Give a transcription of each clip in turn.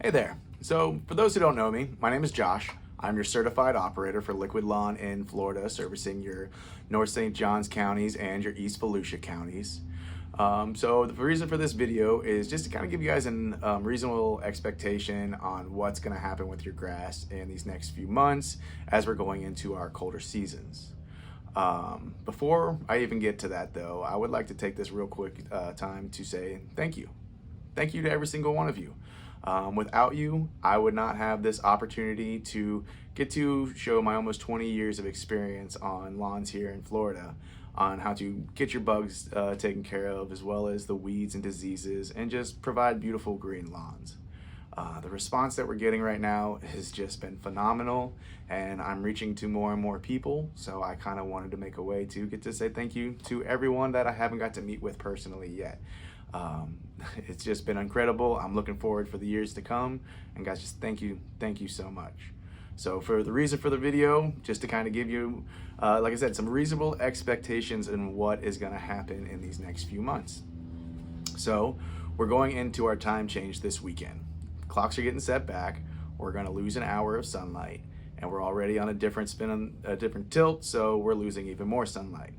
Hey there. So, for those who don't know me, my name is Josh. I'm your certified operator for Liquid Lawn in Florida, servicing your North St. Johns counties and your East Volusia counties. So, the reason for this video is just to kind of give you guys an reasonable expectation on what's going to happen with your grass in these next few months as we're going into our colder seasons. Before I even get to that, though, I would like to take this real quick time to say thank you. Thank you to every single one of you. Without you, I would not have this opportunity to get to show my almost 20 years of experience on lawns here in Florida, on how to get your bugs taken care of, as well as the weeds and diseases, and just provide beautiful green lawns. The response that we're getting right now has just been phenomenal, and I'm reaching to more and more people, so I kind of wanted to make a way to get to say thank you to everyone that I haven't got to meet with personally yet. It's just been incredible. I'm looking forward for the years to come, and guys, just thank you so much. So for the reason for the video, just to kind of give you, like I said, some reasonable expectations in what is going to happen in these next few months. So we're going into our time change this weekend. Clocks are getting set back. We're going to lose an hour of sunlight, and we're already on a different spin, on a different tilt, so we're losing even more sunlight.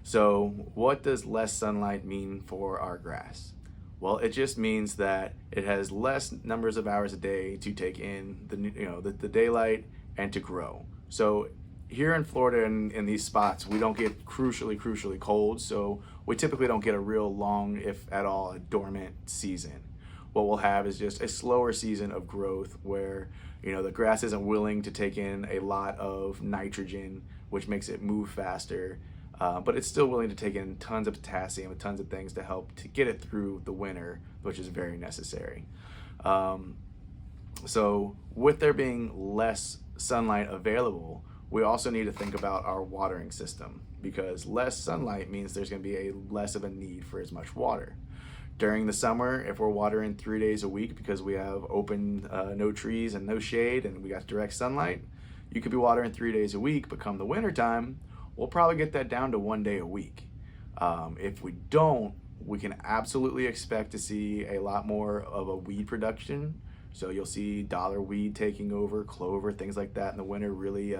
So what does less sunlight mean for our grass? Well, it just means that it has less numbers of hours a day to take in the daylight and to grow. So here in Florida, in these spots, we don't get crucially cold, so we typically don't get a real long, if at all, a dormant season. What we'll have is just a slower season of growth where the grass isn't willing to take in a lot of nitrogen, which makes it move faster. But it's still willing to take in tons of potassium and tons of things to help to get it through the winter, which is very necessary. So with there being less sunlight available, we also need to think about our watering system, because less sunlight means there's going to be less of a need for as much water. During the summer, if we're watering 3 days a week because we have open, no trees and no shade, and we got direct sunlight, you could be watering 3 days a week, but come the winter time, we'll probably get that down to 1 day a week. If we don't, we can absolutely expect to see a lot more of a weed production. So you'll see dollar weed taking over, clover, things like that in the winter really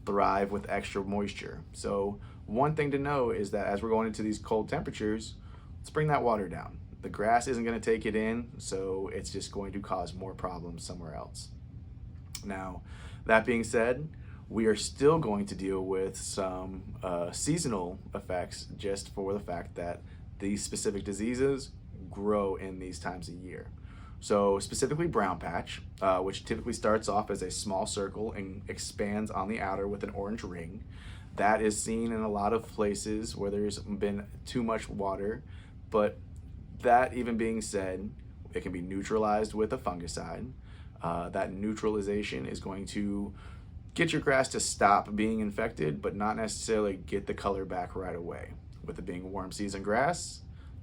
thrive with extra moisture. So one thing to know is that as we're going into these cold temperatures, let's bring that water down. The grass isn't going to take it in, so it's just going to cause more problems somewhere else. Now, that being said, we are still going to deal with some seasonal effects, just for the fact that these specific diseases grow in these times of year. So specifically brown patch, which typically starts off as a small circle and expands on the outer with an orange ring. That is seen in a lot of places where there's been too much water, but that even being said, it can be neutralized with a fungicide. That neutralization is going to get your grass to stop being infected, but not necessarily get the color back right away. With it being warm season grass,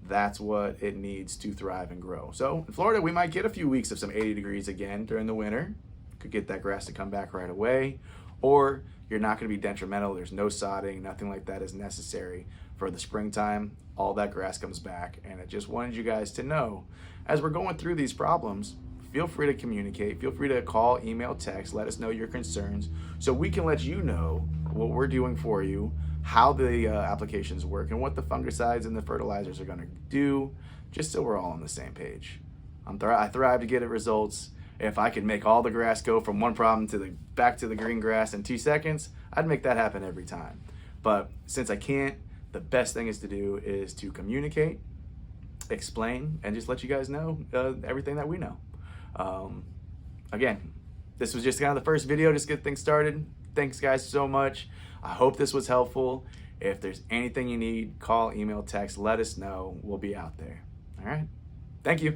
that's what it needs to thrive and grow. So in Florida, we might get a few weeks of some 80 degrees again during the winter. Could get that grass to come back right away, or you're not going to be detrimental. There's no sodding, nothing like that is necessary. For the springtime, all that grass comes back, and I just wanted you guys to know, as we're going through these problems, feel free to communicate. Feel free to call, email, text. Let us know your concerns so we can let you know what we're doing for you, how the applications work, and what the fungicides and the fertilizers are going to do, just so we're all on the same page. I thrive to get it results. If I could make all the grass go from one problem to back to the green grass in 2 seconds, I'd make that happen every time. But since I can't, the best thing is to communicate, explain, and just let you guys know everything that we know. Again, this was just kind of the first video, just get things started. Thanks guys so much. I hope this was helpful. If there's anything you need, call, email, text, let us know. We'll be out there. All right. Thank you.